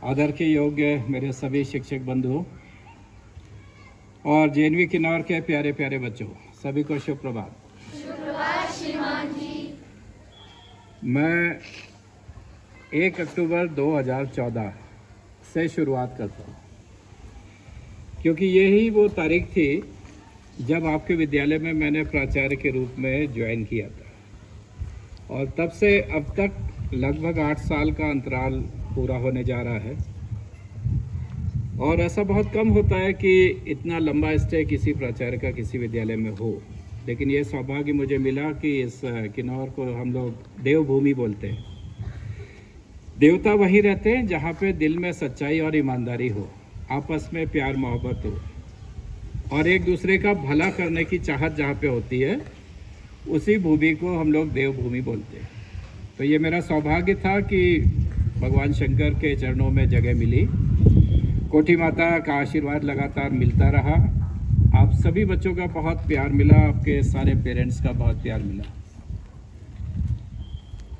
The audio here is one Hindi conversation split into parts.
आदर के योग्य मेरे सभी शिक्षक बंधुओं और जेएनवी किन्नौर के प्यारे प्यारे बच्चों, सभी को शुभ प्रभात। श्रीमान जी। मैं 1 अक्टूबर 2014 से शुरुआत करता हूँ, क्योंकि यही वो तारीख थी जब आपके विद्यालय में मैंने प्राचार्य के रूप में ज्वाइन किया था और तब से अब तक लगभग 8 साल का अंतराल पूरा होने जा रहा है। और ऐसा बहुत कम होता है कि इतना लंबा स्टे किसी प्राचार्य का किसी विद्यालय में हो, लेकिन ये सौभाग्य मुझे मिला कि इस किन्नौर को हम लोग देवभूमि बोलते हैं। देवता वहीं रहते हैं जहाँ पे दिल में सच्चाई और ईमानदारी हो, आपस में प्यार मोहब्बत हो और एक दूसरे का भला करने की चाहत जहाँ पे होती है, उसी भूमि को हम लोग देवभूमि बोलते हैं। तो ये मेरा सौभाग्य था कि भगवान शंकर के चरणों में जगह मिली। कोठी माता का आशीर्वाद लगातार मिलता रहा। आप सभी बच्चों का बहुत प्यार मिला, आपके सारे पेरेंट्स का बहुत प्यार मिला।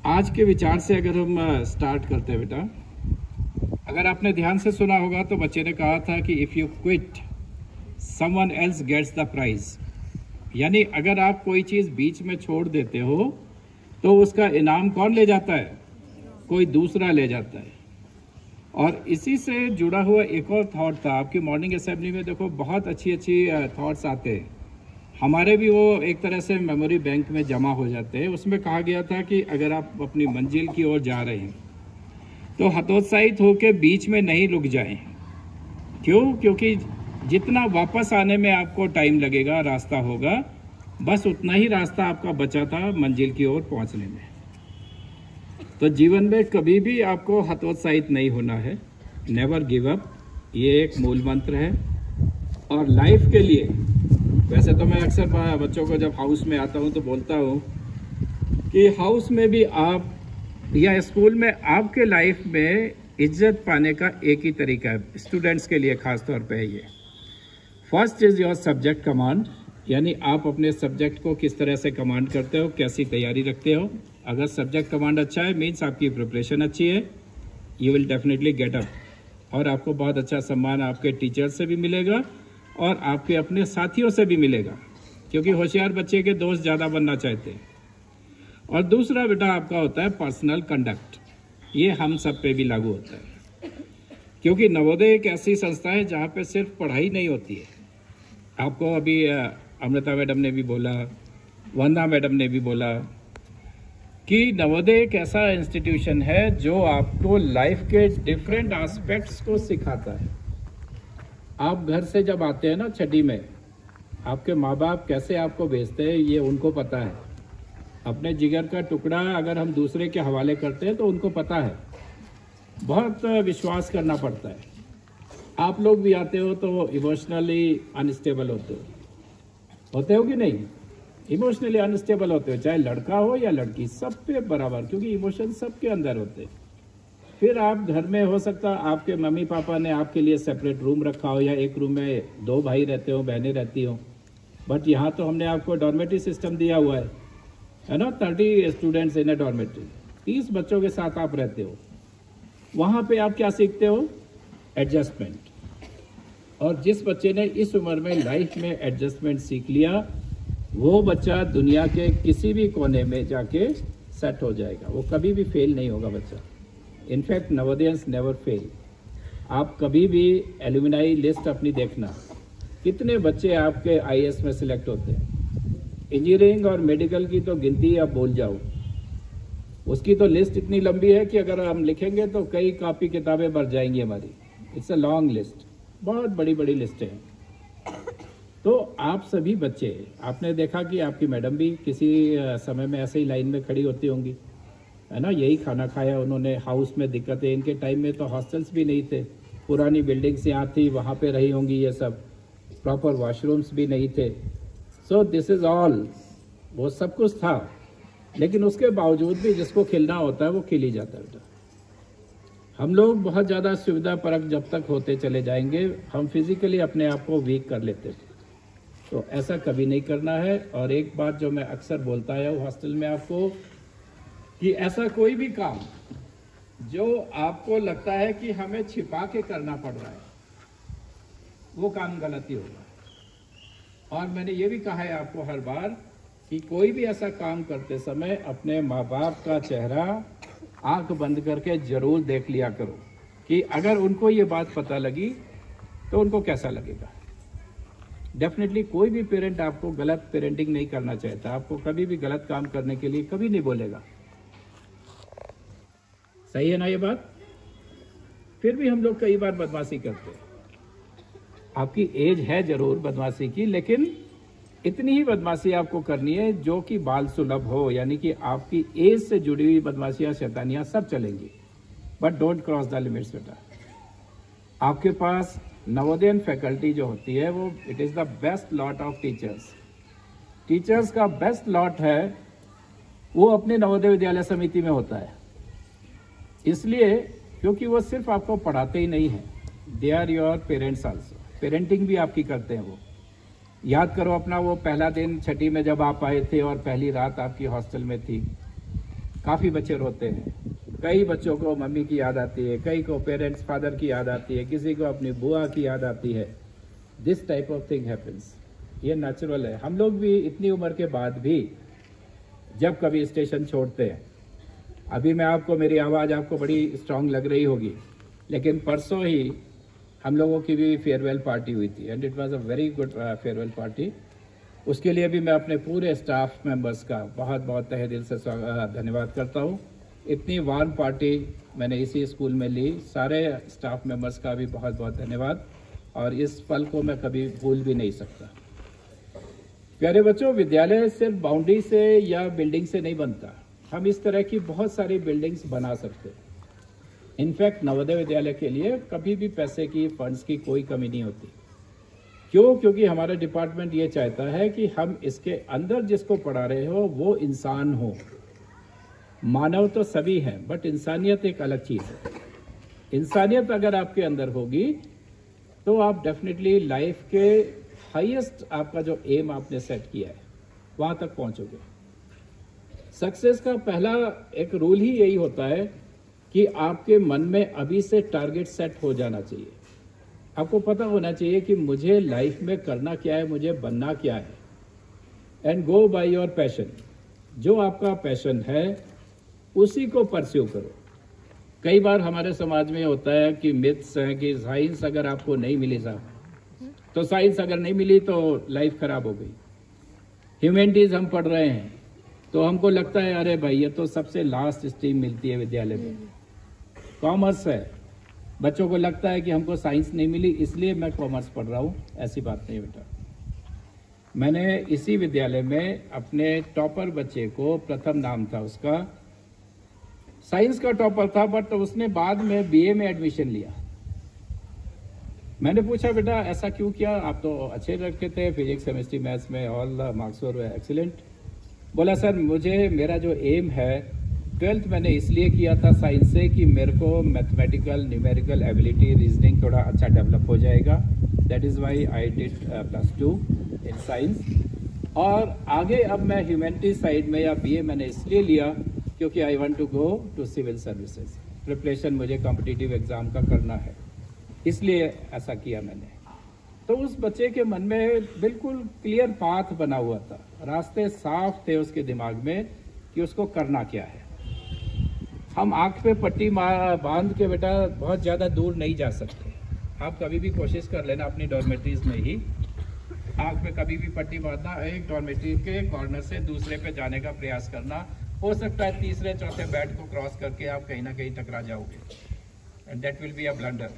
आज के विचार से अगर हम स्टार्ट करते हैं बेटा, अगर आपने ध्यान से सुना होगा तो बच्चे ने कहा था कि if you quit someone else gets the prize, यानी अगर आप कोई चीज़ बीच में छोड़ देते हो तो उसका इनाम कौन ले जाता है? कोई दूसरा ले जाता है। और इसी से जुड़ा हुआ एक और थॉट था आपकी मॉर्निंग असेंबली में। देखो बहुत अच्छी थॉट्स आते हैं, हमारे भी वो एक तरह से मेमोरी बैंक में जमा हो जाते हैं। उसमें कहा गया था कि अगर आप अपनी मंजिल की ओर जा रहे हैं तो हतोत्साहित होकर बीच में नहीं रुक जाएं। क्यों? क्योंकि जितना वापस आने में आपको टाइम लगेगा, रास्ता होगा, बस उतना ही रास्ता आपका बचा था मंजिल की ओर पहुंचने में। तो जीवन में कभी भी आपको हतोत्साहित नहीं होना है, नेवर गिव अप, ये एक मूल मंत्र है। और लाइफ के लिए वैसे तो मैं अक्सर बच्चों को जब हाउस में आता हूँ तो बोलता हूँ कि हाउस में भी आप या स्कूल में आपके लाइफ में इज्जत पाने का एक ही तरीका है, स्टूडेंट्स के लिए खास तौर पे ये। First is your subject command, यानी आप अपने सब्जेक्ट को किस तरह से कमांड करते हो, कैसी तैयारी रखते हो। अगर सब्जेक्ट कमांड अच्छा है मीन्स आपकी प्रिपरेशन अच्छी है, you will definitely get up और आपको बहुत अच्छा सम्मान आपके टीचर से भी मिलेगा और आपके अपने साथियों से भी मिलेगा, क्योंकि होशियार बच्चे के दोस्त ज़्यादा बनना चाहते हैं। और दूसरा बेटा आपका होता है पर्सनल कंडक्ट, ये हम सब पे भी लागू होता है, क्योंकि नवोदय एक ऐसी संस्था है जहाँ पे सिर्फ पढ़ाई नहीं होती है। आपको अभी अमृता मैडम ने भी बोला, वंदना मैडम ने भी बोला कि नवोदय एक ऐसा इंस्टीट्यूशन है जो आपको लाइफ के डिफरेंट एस्पेक्ट्स को सिखाता है। आप घर से जब आते हैं ना छठी में, आपके माँ बाप कैसे आपको भेजते हैं ये उनको पता है। अपने जिगर का टुकड़ा अगर हम दूसरे के हवाले करते हैं तो उनको पता है, बहुत विश्वास करना पड़ता है। आप लोग भी आते हो तो इमोशनली अनस्टेबल होते हो कि नहीं? इमोशनली अनस्टेबल होते हो, चाहे लड़का हो या लड़की, सब पे बराबर, क्योंकि इमोशन सबके अंदर होते हैं। फिर आप घर में हो सकता है आपके मम्मी पापा ने आपके लिए सेपरेट रूम रखा हो या एक रूम में 2 भाई रहते हो, बहनें रहती हो, बट यहाँ तो हमने आपको डॉर्मेटरी सिस्टम दिया हुआ है ना। 30 स्टूडेंट्स इन ए डॉर्मेटरी, 30 बच्चों के साथ आप रहते हो। वहाँ पे आप क्या सीखते हो? एडजस्टमेंट। और जिस बच्चे ने इस उम्र में लाइफ में एडजस्टमेंट सीख लिया, वो बच्चा दुनिया के किसी भी कोने में जाके सेट हो जाएगा, वो कभी भी फेल नहीं होगा बच्चा। In fact Navodayans never fail. आप कभी भी एलुमिनाई लिस्ट अपनी देखना, कितने बच्चे आपके आईएएस में सिलेक्ट होते हैं। इंजीनियरिंग और मेडिकल की तो गिनती आप बोल जाओ, उसकी तो लिस्ट इतनी लंबी है कि अगर हम लिखेंगे तो कई कॉपी किताबें भर जाएंगी हमारी। इट्स अ लॉन्ग लिस्ट, बहुत बड़ी बड़ी लिस्टें हैं। तो आप सभी बच्चे, आपने देखा कि आपकी मैडम भी किसी समय में ऐसे ही लाइन में खड़ी होती होंगी, है ना। यही खाना खाया उन्होंने, हाउस में दिक्कतें, इनके टाइम में तो हॉस्टल्स भी नहीं थे, पुरानी बिल्डिंग्स यहाँ थी, वहाँ पे रही होंगी ये सब, प्रॉपर वॉशरूम्स भी नहीं थे। सो दिस इज़ ऑल, वो सब कुछ था, लेकिन उसके बावजूद भी जिसको खिलना होता है वो खिल ही जाता है बेटा। हम लोग बहुत ज़्यादा सुविधा परक जब तक होते चले जाएंगे, हम फिजिकली अपने आप को वीक कर लेते हैं। तो ऐसा कभी नहीं करना है। और एक बात जो मैं अक्सर बोलता आया हूँ हॉस्टल में आपको, कि ऐसा कोई भी काम जो आपको लगता है कि हमें छिपा के करना पड़ रहा है, वो काम गलती होगा। और मैंने ये भी कहा है आपको हर बार कि कोई भी ऐसा काम करते समय अपने माँ बाप का चेहरा आंख बंद करके जरूर देख लिया करो कि अगर उनको ये बात पता लगी तो उनको कैसा लगेगा। डेफिनेटली कोई भी पेरेंट आपको गलत पेरेंटिंग नहीं करना चाहता, आपको कभी भी गलत काम करने के लिए कभी नहीं बोलेगा। सही है ना ये बात? फिर भी हम लोग कई बार बदमाशी करते हैं। आपकी एज है जरूर बदमाशी की, लेकिन इतनी ही बदमाशी आपको करनी है जो कि बाल सुलभ हो, यानी कि आपकी एज से जुड़ी हुई बदमाशियां शैतानियां सब चलेंगी, but don't cross the limits बेटा। आपके पास नवोदयन फैकल्टी जो होती है वो it is the best lot of teachers का बेस्ट लॉट है, वो अपने नवोदय विद्यालय समिति में होता है। इसलिए क्योंकि वो सिर्फ आपको पढ़ाते ही नहीं है, they are your parents also, parenting भी आपकी करते हैं वो। याद करो अपना वो पहला दिन छठी में जब आप आए थे और पहली रात आपकी हॉस्टल में थी, काफ़ी बच्चे रोते हैं, कई बच्चों को मम्मी की याद आती है, कई को पेरेंट्स फादर की याद आती है, किसी को अपनी बुआ की याद आती है। This type of thing happens, ये नेचुरल है। हम लोग भी इतनी उम्र के बाद भी जब कभी स्टेशन छोड़ते हैं, अभी मैं आपको, मेरी आवाज़ आपको बड़ी स्ट्रांग लग रही होगी, लेकिन परसों ही हम लोगों की भी फेयरवेल पार्टी हुई थी and it was a very good farewell party. उसके लिए भी मैं अपने पूरे स्टाफ मेंबर्स का बहुत बहुत तहे दिल से धन्यवाद करता हूँ। इतनी वार्म पार्टी मैंने इसी स्कूल में ली, सारे स्टाफ मेंबर्स का भी बहुत बहुत धन्यवाद, और इस पल को मैं कभी भूल भी नहीं सकता। प्यारे बच्चों, विद्यालय सिर्फ बाउंड्री से या बिल्डिंग से नहीं बनता, हम इस तरह की बहुत सारी बिल्डिंग्स बना सकते हैं। इनफैक्ट नवोदय विद्यालय के लिए कभी भी पैसे की, फंड्स की कोई कमी नहीं होती। क्यों? क्योंकि हमारा डिपार्टमेंट ये चाहता है कि हम इसके अंदर जिसको पढ़ा रहे हो वो इंसान हो। मानव तो सभी हैं, बट इंसानियत एक अलग चीज़ है। इंसानियत अगर आपके अंदर होगी तो आप डेफिनेटली लाइफ के हाईएस्ट, आपका जो एम आपने सेट किया है वहाँ तक पहुँचोगे। सक्सेस का पहला एक रूल ही यही होता है कि आपके मन में अभी से टारगेट सेट हो जाना चाहिए। आपको पता होना चाहिए कि मुझे लाइफ में करना क्या है, मुझे बनना क्या है, and go by your passion. जो आपका पैशन है उसी को परस्यू करो। कई बार हमारे समाज में होता है कि मिथ्स हैं कि साइंस अगर आपको नहीं मिली साहब, तो साइंस अगर नहीं मिली तो लाइफ खराब हो गई। ह्यूमैनिटीज हम पढ़ रहे हैं तो हमको लगता है अरे भाई ये तो सबसे लास्ट स्ट्रीम मिलती है विद्यालय में। कॉमर्स है, बच्चों को लगता है कि हमको साइंस नहीं मिली इसलिए मैं कॉमर्स पढ़ रहा हूँ। ऐसी बात नहीं बेटा। मैंने इसी विद्यालय में अपने टॉपर बच्चे को, प्रथम नाम था उसका, साइंस का टॉपर था, बट उसने बाद में बीए में एडमिशन लिया। मैंने पूछा बेटा ऐसा क्यों किया, आप तो अच्छे रखे थे फिजिक्स, केमिस्ट्री, मैथ्स में ऑल मार्क्स वर एक्सीलेंट। बोला सर मुझे, मेरा जो एम है 12th मैंने इसलिए किया था साइंस से कि मेरे को मैथमेटिकल, न्यूमेरिकल एबिलिटी, रीजनिंग थोड़ा अच्छा डेवलप हो जाएगा। That is why I did +2 in science. और आगे अब मैं ह्यूमैनिटीज साइड में या बीए मैंने इसलिए लिया क्योंकि I want to go to civil services. Preparation मुझे कॉम्पिटिटिव एग्जाम का करना है, इसलिए ऐसा किया मैंने। तो उस बच्चे के मन में बिल्कुल क्लियर पाथ बना हुआ था, रास्ते साफ थे उसके दिमाग में कि उसको करना क्या है। हम आंख पे पट्टी बांध के बेटा बहुत ज़्यादा दूर नहीं जा सकते। आप कभी भी कोशिश कर लेना अपनी डॉर्मेटरीज में ही आंख पे कभी भी पट्टी बांधना, एक डॉर्मेटरी के कॉर्नर से दूसरे पे जाने का प्रयास करना। हो सकता है तीसरे चौथे बेड को क्रॉस करके आप कहीं ना कहीं टकरा जाओगे, and that will be a blunder.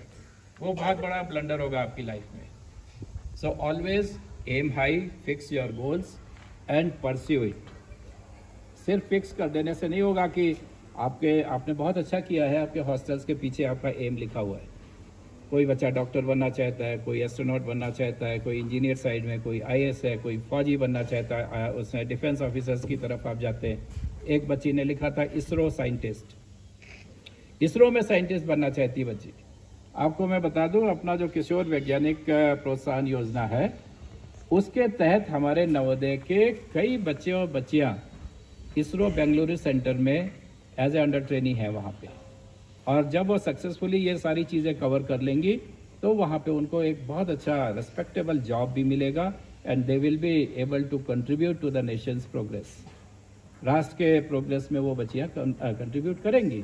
वो बहुत बड़ा ब्लंडर होगा आपकी लाइफ में। So always aim high, fix your goals and pursue it. सिर्फ फिक्स कर देने से नहीं होगा कि आपने बहुत अच्छा किया है, आपके हॉस्टल्स के पीछे आपका एम लिखा हुआ है। कोई बच्चा डॉक्टर बनना चाहता है, कोई एस्ट्रोनॉट बनना चाहता है, कोई इंजीनियर साइड में, कोई आईएएस है, कोई फौजी बनना चाहता है, उसमें डिफेंस ऑफिसर्स की तरफ आप जाते हैं। एक बच्ची ने लिखा था इसरो साइंटिस्ट, इसरो में साइंटिस्ट बनना चाहती बच्ची। आपको मैं बता दूं, अपना जो किशोर वैज्ञानिक प्रोत्साहन योजना है उसके तहत हमारे नवोदय के कई बच्चे और बच्चियां इसरो बेंगलुरु सेंटर में एज ए अंडर ट्रेनी है वहाँ पे। और जब वो सक्सेसफुली ये सारी चीज़ें कवर कर लेंगी तो वहाँ पे उनको एक बहुत अच्छा रिस्पेक्टेबल जॉब भी मिलेगा and they will be able to contribute to the nation's progress. राष्ट्र के प्रोग्रेस में वो बच्चियाँ कंट्रीब्यूट करेंगी।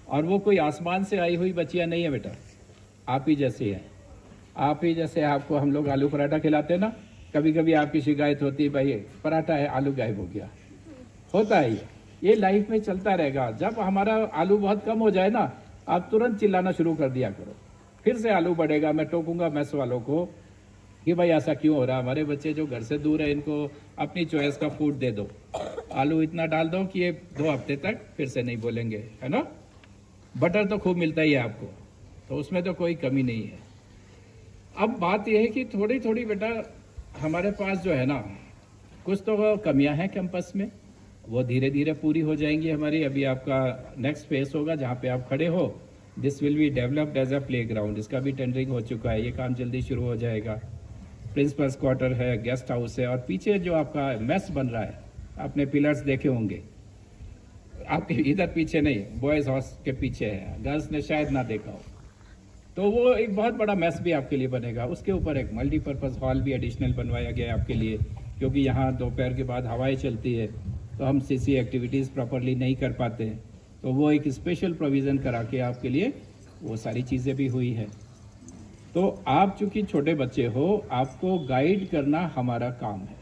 और वो कोई आसमान से आई हुई बच्चियाँ नहीं है बेटा, आप ही जैसी हैं। आप ही जैसे आपको हम लोग आलू पराठा खिलाते हैं ना, कभी कभी आपकी शिकायत होती है भाई पराठा है आलू गायब हो गया, होता है ये लाइफ में चलता रहेगा। जब हमारा आलू बहुत कम हो जाए ना, आप तुरंत चिल्लाना शुरू कर दिया करो, फिर से आलू बढ़ेगा। मैं टोकूंगा मेस वालों को कि भाई ऐसा क्यों हो रहा है, हमारे बच्चे जो घर से दूर है इनको अपनी चॉइस का फूड दे दो, आलू इतना डाल दो कि ये 2 हफ्ते तक फिर से नहीं बोलेंगे, है ना। बटर तो खूब मिलता ही है आपको, तो उसमें तो कोई कमी नहीं है। अब बात यह है कि थोड़ी थोड़ी बेटा हमारे पास जो है ना, कुछ तो कमियां हैं कैंपस में, वो धीरे धीरे पूरी हो जाएंगी हमारी। अभी आपका नेक्स्ट फेज होगा जहाँ पे आप खड़े हो, this will be developed as a playground. इसका भी टेंडरिंग हो चुका है, ये काम जल्दी शुरू हो जाएगा। प्रिंसिपल्स क्वार्टर है, गेस्ट हाउस है, और पीछे जो आपका मेस बन रहा है, आपने पिलर्स देखे होंगे, आपके इधर पीछे नहीं, बॉयज हॉस्टल के पीछे है, गर्ल्स ने शायद ना देखा हो, तो वो एक बहुत बड़ा मेस भी आपके लिए बनेगा। उसके ऊपर एक मल्टीपर्पज़ हॉल भी एडिशनल बनवाया गया है आपके लिए, क्योंकि यहाँ दोपहर के बाद हवाएं चलती है तो हम सीसी एक्टिविटीज़ प्रॉपरली नहीं कर पाते हैं, तो वो एक स्पेशल प्रोविज़न करा के आपके लिए वो सारी चीज़ें भी हुई है। तो आप चूँकि छोटे बच्चे हो, आपको गाइड करना हमारा काम है।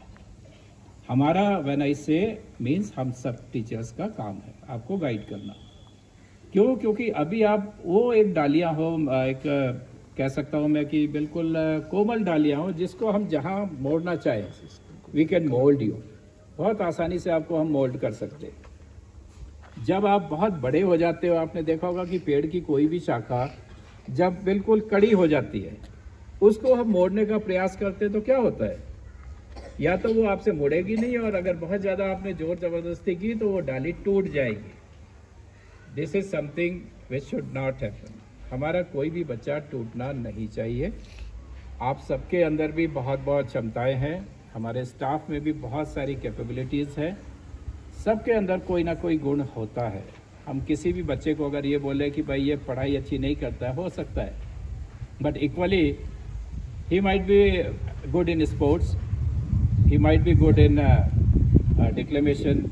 हमारा व्हेन आई से मीन्स हम सब टीचर्स का काम है आपको गाइड करना। क्यों? क्योंकि अभी आप वो एक डालियाँ हो, एक कह सकता हूँ मैं कि बिल्कुल कोमल डालियाँ हो, जिसको हम जहाँ मोड़ना चाहें वी कैन मोल्ड यू, बहुत आसानी से आपको हम मोल्ड कर सकते हैं। जब आप बहुत बड़े हो जाते हो, आपने देखा होगा कि पेड़ की कोई भी शाखा जब बिल्कुल कड़ी हो जाती है, उसको हम मोड़ने का प्रयास करते हैं तो क्या होता है, या तो वो आपसे मुड़ेगी नहीं, और अगर बहुत ज़्यादा आपने जोर ज़बरदस्ती की तो वो डाली टूट जाएगी। This is something which should not happen. हमारा कोई भी बच्चा टूटना नहीं चाहिए। आप सबके अंदर भी बहुत बहुत क्षमताएं हैं, हमारे स्टाफ में भी बहुत सारी कैपेबिलिटीज़ है, सबके अंदर कोई ना कोई गुण होता है। हम किसी भी बच्चे को अगर ये बोले कि भाई ये पढ़ाई अच्छी नहीं करता है, हो सकता है, but equally he might be good in sports, he might be good in डिक्लेमेशन,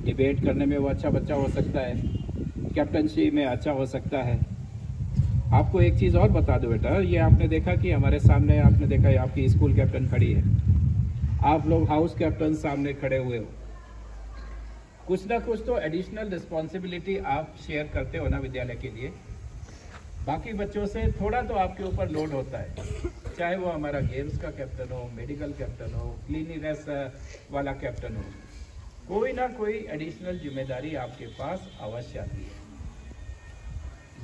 debate करने में वो अच्छा बच्चा हो सकता है, कैप्टनशिप में अच्छा हो सकता है। आपको एक चीज़ और बता दो बेटा, ये आपने देखा कि हमारे सामने आपने देखा ये आपकी स्कूल कैप्टन खड़ी है, आप लोग हाउस कैप्टन सामने खड़े हुए हो, कुछ ना कुछ तो एडिशनल रिस्पॉन्सिबिलिटी आप शेयर करते हो ना विद्यालय के लिए। बाकी बच्चों से थोड़ा तो आपके ऊपर लोड होता है, चाहे वो हमारा गेम्स का कैप्टन हो, मेडिकल कैप्टन हो, क्लीनिनेस वाला कैप्टन हो, कोई ना कोई एडिशनल जिम्मेदारी आपके पास अवश्य आती है।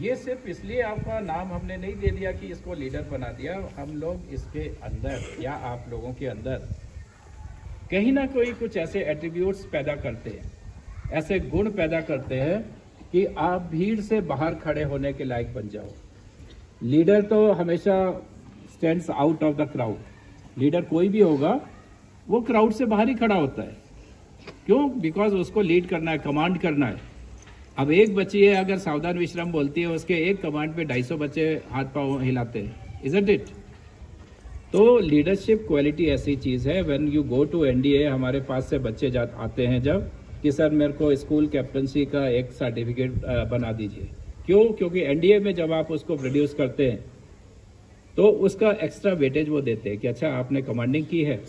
ये सिर्फ इसलिए आपका नाम हमने नहीं दे दिया कि इसको लीडर बना दिया, हम लोग इसके अंदर या आप लोगों के अंदर कहीं ना कोई कुछ ऐसे एट्रीब्यूट्स पैदा करते हैं, ऐसे गुण पैदा करते हैं कि आप भीड़ से बाहर खड़े होने के लायक बन जाओ। लीडर तो हमेशा stands out of the crowd. Leader कोई भी होगा वो क्राउड से बाहर ही खड़ा होता है। क्यों? बिकॉज उसको लीड करना है, कमांड करना है। अब एक बच्ची है, अगर सावधान विश्राम बोलती है, उसके एक कमांड पे 250 बच्चे हाथ पांव हिलाते हैं, इजंट इट? तो लीडरशिप क्वालिटी ऐसी चीज़ है। When you go to NDA, हमारे पास से बच्चे आते हैं जब कि सर मेरे को स्कूल कैप्टनसी का एक सर्टिफिकेट बना दीजिए। क्यों? क्योंकि एनडीए में जब आप उसको प्रोड्यूस करते हैं तो उसका एक्स्ट्रा वेटेज वो देते हैं कि अच्छा आपने कमांडिंग की है,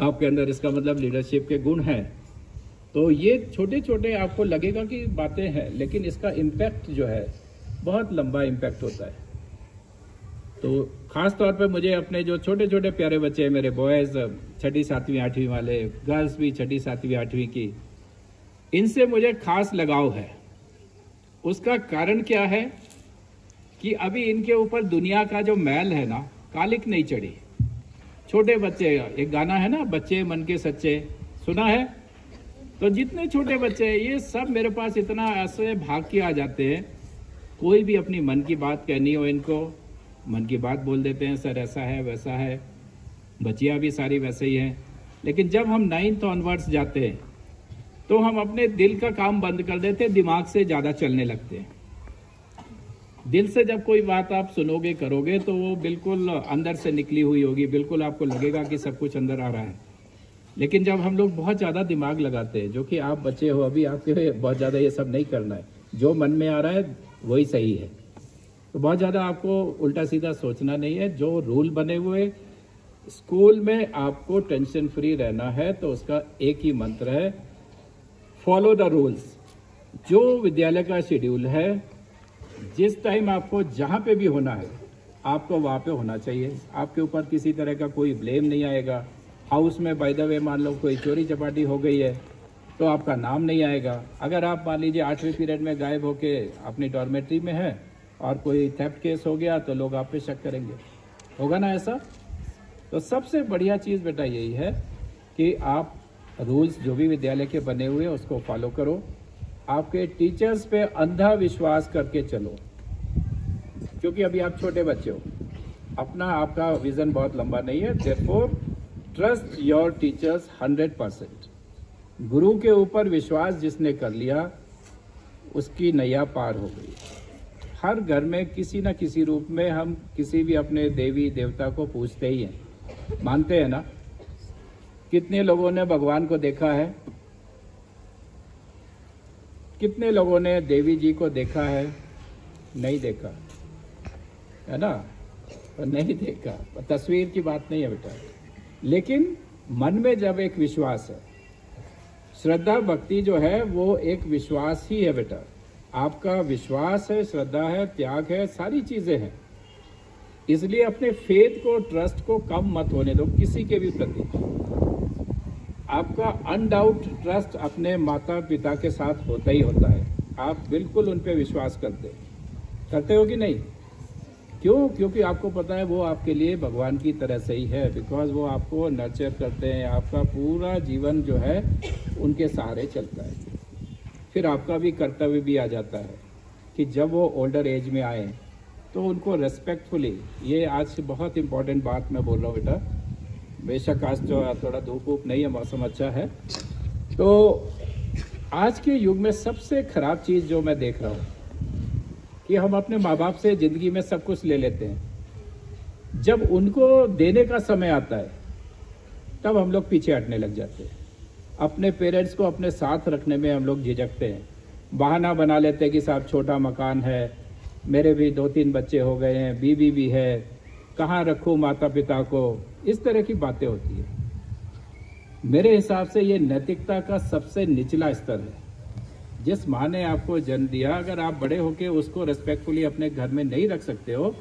आपके अंदर इसका मतलब लीडरशिप के गुण हैं। तो ये छोटे छोटे आपको लगेगा कि बातें हैं, लेकिन इसका इम्पैक्ट जो है बहुत लंबा इम्पैक्ट होता है। तो खास तौर पे मुझे अपने जो छोटे छोटे प्यारे बच्चे हैं, मेरे बॉयज़ 6ठी 7वीं 8वीं वाले, गर्ल्स भी 6ठी 7वीं 8वीं की, इनसे मुझे खास लगाव है। उसका कारण क्या है कि अभी इनके ऊपर दुनिया का जो मैल है ना, कालिक नहीं चढ़ी। छोटे बच्चे, एक गाना है ना, बच्चे मन के सच्चे, सुना है? तो जितने छोटे बच्चे हैं ये सब मेरे पास इतना ऐसे भाग के आ जाते हैं, कोई भी अपनी मन की बात कहनी हो इनको, मन की बात बोल देते हैं, सर ऐसा है वैसा है। बच्चियाँ भी सारी वैसे ही हैं। लेकिन जब हम 9th ऑनवर्ड्स जाते हैं तो हम अपने दिल का काम बंद कर देते हैं, दिमाग से ज़्यादा चलने लगते हैं। दिल से जब कोई बात आप सुनोगे करोगे तो वो बिल्कुल अंदर से निकली हुई होगी, बिल्कुल आपको लगेगा कि सब कुछ अंदर आ रहा है। लेकिन जब हम लोग बहुत ज़्यादा दिमाग लगाते हैं, जो कि आप बच्चे हो अभी, आपके बहुत ज़्यादा ये सब नहीं करना है, जो मन में आ रहा है वही सही है। तो बहुत ज़्यादा आपको उल्टा सीधा सोचना नहीं है। जो रूल बने हुए स्कूल में आपको टेंशन फ्री रहना है, तो उसका एक ही मंत्र है, फॉलो द रूल्स। जो विद्यालय का शेड्यूल है, जिस टाइम आपको जहाँ पे भी होना है आपको वहाँ पे होना चाहिए। आपके ऊपर किसी तरह का कोई ब्लेम नहीं आएगा। हाउस में बाय द वे मान लो कोई चोरी चपाटी हो गई है तो आपका नाम नहीं आएगा। अगर आप मान लीजिए 8वें पीरियड में गायब होके अपनी डॉर्मेट्री में है और कोई थेफ्ट केस हो गया तो लोग आप पे शक करेंगे, होगा ना ऐसा? तो सबसे बढ़िया चीज़ बेटा यही है कि आप रूल्स जो भी विद्यालय के बने हुए हैं उसको फॉलो करो। आपके टीचर्स पे अंधा विश्वास करके चलो, क्योंकि अभी आप छोटे बच्चे हो, अपना आपका विजन बहुत लंबा नहीं है। Therefore trust your teachers 100%। गुरु के ऊपर विश्वास जिसने कर लिया उसकी नैया पार हो गई। हर घर में किसी न किसी रूप में हम किसी भी अपने देवी देवता को पूजते ही हैं, मानते हैं ना? कितने लोगों ने भगवान को देखा है? कितने लोगों ने देवी जी को देखा है? नहीं देखा है ना? तो नहीं देखा, तस्वीर की बात नहीं है बेटा। लेकिन मन में जब एक विश्वास है, श्रद्धा भक्ति जो है वो एक विश्वास ही है बेटा। आपका विश्वास है, श्रद्धा है, त्याग है, सारी चीजें हैं। इसलिए अपने फेथ को, ट्रस्ट को कम मत होने दो किसी के भी प्रति। आपका अनडाउट ट्रस्ट अपने माता पिता के साथ होता ही होता है। आप बिल्कुल उन पे विश्वास करते हो कि नहीं? क्यों? क्योंकि आपको पता है वो आपके लिए भगवान की तरह से ही है, बिकॉज वो आपको नर्चर करते हैं। आपका पूरा जीवन जो है उनके सहारे चलता है। फिर आपका भी कर्तव्य भी आ जाता है कि जब वो ओल्डर एज में आए तो उनको रेस्पेक्टफुली, ये आज बहुत इंपॉर्टेंट बात मैं बोल रहा हूँ बेटा, बेशक आज जो थोड़ा धूप वूप नहीं है, मौसम अच्छा है। तो आज के युग में सबसे खराब चीज़ जो मैं देख रहा हूँ कि हम अपने माँ बाप से ज़िंदगी में सब कुछ ले लेते हैं, जब उनको देने का समय आता है तब हम लोग पीछे हटने लग जाते हैं। अपने पेरेंट्स को अपने साथ रखने में हम लोग झिझकते हैं, बहाना बना लेते हैं कि साहब छोटा मकान है, मेरे भी 2-3 बच्चे हो गए हैं, बीवी भी है, कहाँ रखूँ माता पिता को, इस तरह की बातें होती है। मेरे हिसाब से ये नैतिकता का सबसे निचला स्तर है। जिस माँ ने आपको जन्म दिया, अगर आप बड़े होके उसको रेस्पेक्टफुली अपने घर में नहीं रख सकते हो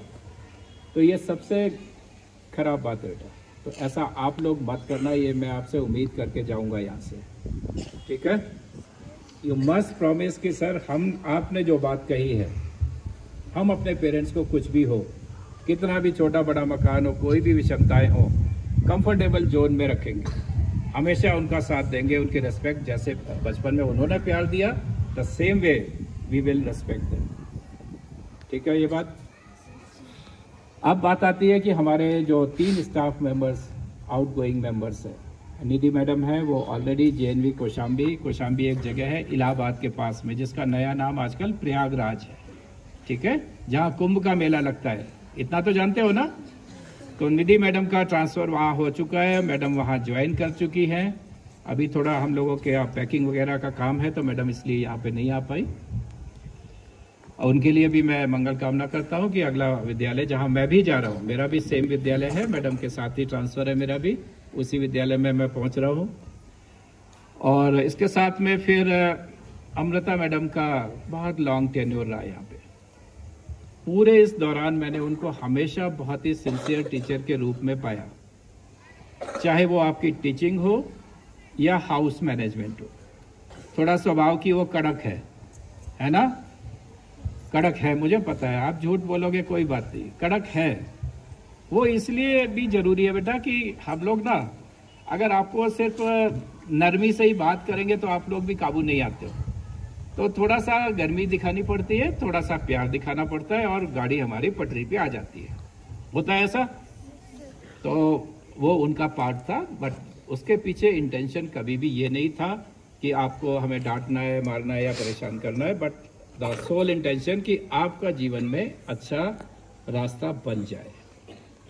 तो ये सबसे खराब बात है बेटा। तो ऐसा आप लोग मत करना, ये मैं आपसे उम्मीद करके जाऊंगा यहाँ से, ठीक है? यू मस्ट प्रॉमिस कि सर हम, आपने जो बात कही है, हम अपने पेरेंट्स को कुछ भी हो, कितना भी छोटा बड़ा मकान हो, कोई भी विषमताएं हो, कंफर्टेबल जोन में रखेंगे, हमेशा उनका साथ देंगे, उनकी रेस्पेक्ट जैसे बचपन में उन्होंने प्यार दिया, the same way we will respect them. ठीक है ये बात? अब बात आती है कि हमारे जो 3 स्टाफ मेंबर्स, आउटगोइंग मेंबर्स है, निधि मैडम है, वो ऑलरेडी JNV कौशाम्बी एक जगह है इलाहाबाद के पास में, जिसका नया नाम आजकल प्रयागराज है, ठीक है, जहाँ कुंभ का मेला लगता है। इतना तो जानते हो ना? तो निधि मैडम का ट्रांसफ़र वहाँ हो चुका है, मैडम वहाँ ज्वाइन कर चुकी हैं। अभी थोड़ा हम लोगों के यहाँ पैकिंग वगैरह का काम है तो मैडम इसलिए यहाँ पे नहीं आ पाई। और उनके लिए भी मैं मंगल कामना करता हूँ कि अगला विद्यालय जहाँ मैं भी जा रहा हूँ, मेरा भी सेम विद्यालय है, मैडम के साथ ही ट्रांसफ़र है मेरा भी, उसी विद्यालय में मैं पहुँच रहा हूँ। और इसके साथ में फिर अमृता मैडम का बहुत लॉन्ग टेन्योर रहा यहाँ पे। पूरे इस दौरान मैंने उनको हमेशा बहुत ही सिंसियर टीचर के रूप में पाया, चाहे वो आपकी टीचिंग हो या हाउस मैनेजमेंट हो। थोड़ा स्वभाव की वो कड़क है ना? कड़क है, मुझे पता है, आप झूठ बोलोगे कोई बात नहीं, कड़क है। वो इसलिए भी जरूरी है बेटा कि हम लोग ना, अगर आपको सिर्फ नरमी से ही बात करेंगे तो आप लोग भी काबू नहीं आते हो। तो थोड़ा सा गर्मी दिखानी पड़ती है, थोड़ा सा प्यार दिखाना पड़ता है और गाड़ी हमारी पटरी पे आ जाती है। होता है ऐसा? तो वो उनका पार्ट था, बट उसके पीछे इंटेंशन कभी भी ये नहीं था कि आपको हमें डांटना है, मारना है या परेशान करना है। बट द सोल इंटेंशन कि आपका जीवन में अच्छा रास्ता बन जाए।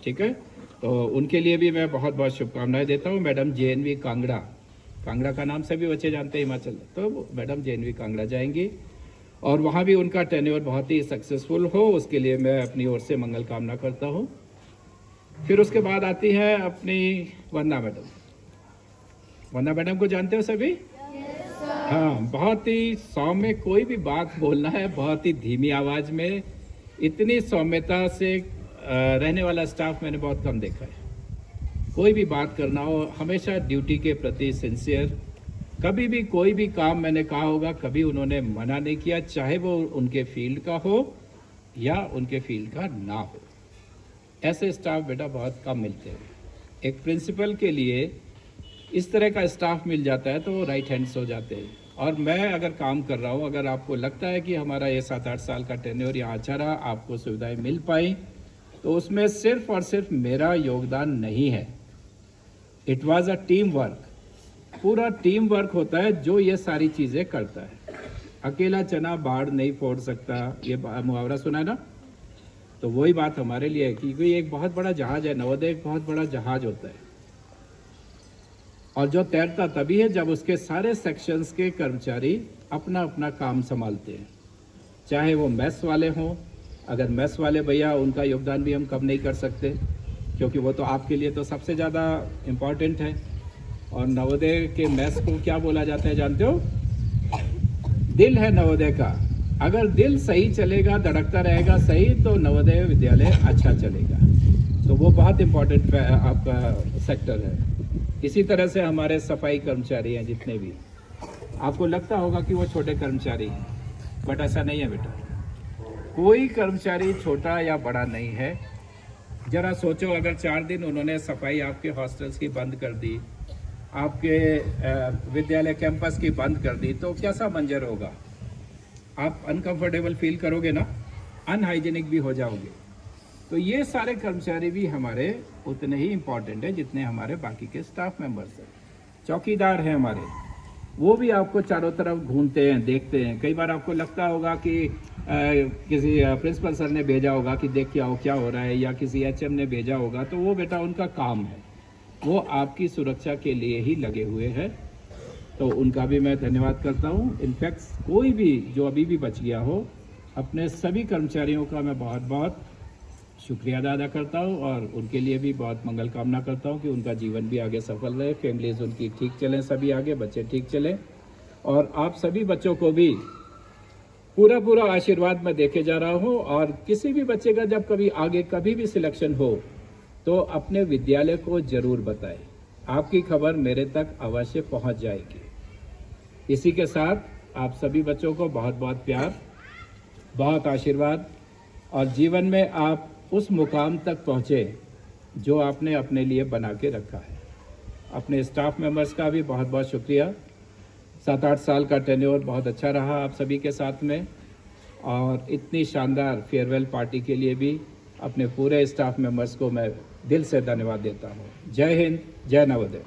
ठीक है, तो उनके लिए भी मैं बहुत बहुत शुभकामनाएं देता हूँ। मैडम JNV कांगड़ा, कांगड़ा का नाम सभी बच्चे जानते हैं हिमाचल, तो मैडम JNV कांगड़ा जाएंगी और वहाँ भी उनका टेन्योर बहुत ही सक्सेसफुल हो, उसके लिए मैं अपनी ओर से मंगल कामना करता हूँ। फिर उसके बाद आती है अपनी वंदना मैडम। वंदना मैडम को जानते हो सभी? हाँ, बहुत ही सौम्य, कोई भी बात बोलना है बहुत ही धीमी आवाज में, इतनी सौम्यता से रहने वाला स्टाफ मैंने बहुत कम देखा है। कोई भी बात करना हो हमेशा ड्यूटी के प्रति सिंसियर, कभी भी कोई भी काम मैंने कहा होगा कभी उन्होंने मना नहीं किया, चाहे वो उनके फील्ड का हो या उनके फील्ड का ना हो। ऐसे स्टाफ बेटा बहुत कम मिलते हैं। एक प्रिंसिपल के लिए इस तरह का स्टाफ मिल जाता है तो वो राइट हैंड्स हो जाते हैं। और मैं अगर काम कर रहा हूँ, अगर आपको लगता है कि हमारा ये 7-8 साल का टेन्योर यहाँ अच्छा रहा, आपको सुविधाएं मिल पाई, तो उसमें सिर्फ और सिर्फ मेरा योगदान नहीं है। It was a team work, पूरा टीम वर्क होता है जो ये सारी चीज़ें करता है। अकेला चना बाढ़ नहीं फोड़ सकता, ये मुहावरा सुना है ना, तो वही बात हमारे लिए है कि कोई एक बहुत बड़ा जहाज है, नवोदय एक बहुत बड़ा जहाज होता है और जो तैरता तभी है जब उसके सारे सेक्शंस के कर्मचारी अपना अपना काम संभालते हैं। चाहे वो मेस वाले हों, अगर मेस वाले भैया, उनका योगदान भी हम कम नहीं कर सकते क्योंकि वो तो आपके लिए तो सबसे ज़्यादा इम्पॉर्टेंट है। और नवोदय के मेस को क्या बोला जाता है जानते हो? दिल है नवोदय का। अगर दिल सही चलेगा, धड़कता रहेगा सही, तो नवोदय विद्यालय अच्छा चलेगा। तो वो बहुत इम्पोर्टेंट आपका सेक्टर है। इसी तरह से हमारे सफाई कर्मचारी हैं जितने भी, आपको लगता होगा कि वो छोटे कर्मचारी हैं, बट ऐसा नहीं है बेटा। कोई कर्मचारी छोटा या बड़ा नहीं है। जरा सोचो, अगर 4 दिन उन्होंने सफाई आपके हॉस्टल्स की बंद कर दी, आपके विद्यालय कैंपस की बंद कर दी, तो कैसा मंजर होगा? आप अनकंफर्टेबल फील करोगे ना, अनहाइजीनिक भी हो जाओगे। तो ये सारे कर्मचारी भी हमारे उतने ही इम्पोर्टेंट है जितने हमारे बाकी के स्टाफ मेंबर्स हैं। चौकीदार हैं हमारे, वो भी आपको चारों तरफ घूमते हैं, देखते हैं। कई बार आपको लगता होगा कि किसी प्रिंसिपल सर ने भेजा होगा कि देख के आओ क्या हो रहा है, या किसी HM ने भेजा होगा, तो वो बेटा उनका काम है, वो आपकी सुरक्षा के लिए ही लगे हुए हैं। तो उनका भी मैं धन्यवाद करता हूँ। इनफैक्ट कोई भी जो अभी भी बच गया हो, अपने सभी कर्मचारियों का मैं बहुत बहुत शुक्रिया अदा करता हूँ और उनके लिए भी बहुत मंगल कामना करता हूँ कि उनका जीवन भी आगे सफल रहे, फैमिलीज उनकी ठीक चलें, सभी आगे बच्चे ठीक चलें। और आप सभी बच्चों को भी पूरा आशीर्वाद मैं देके जा रहा हूँ। और किसी भी बच्चे का जब कभी आगे कभी भी सिलेक्शन हो तो अपने विद्यालय को जरूर बताएं, आपकी खबर मेरे तक अवश्य पहुँच जाएगी। इसी के साथ आप सभी बच्चों को बहुत बहुत प्यार, बहुत आशीर्वाद, और जीवन में आप उस मुकाम तक पहुँचे जो आपने अपने लिए बना के रखा है। अपने स्टाफ मेंबर्स का भी बहुत बहुत शुक्रिया। 7-8 साल का टेन्योर बहुत अच्छा रहा आप सभी के साथ में, और इतनी शानदार फेयरवेल पार्टी के लिए भी अपने पूरे स्टाफ मेंबर्स को मैं दिल से धन्यवाद देता हूँ। जय हिंद, जय नवोदय।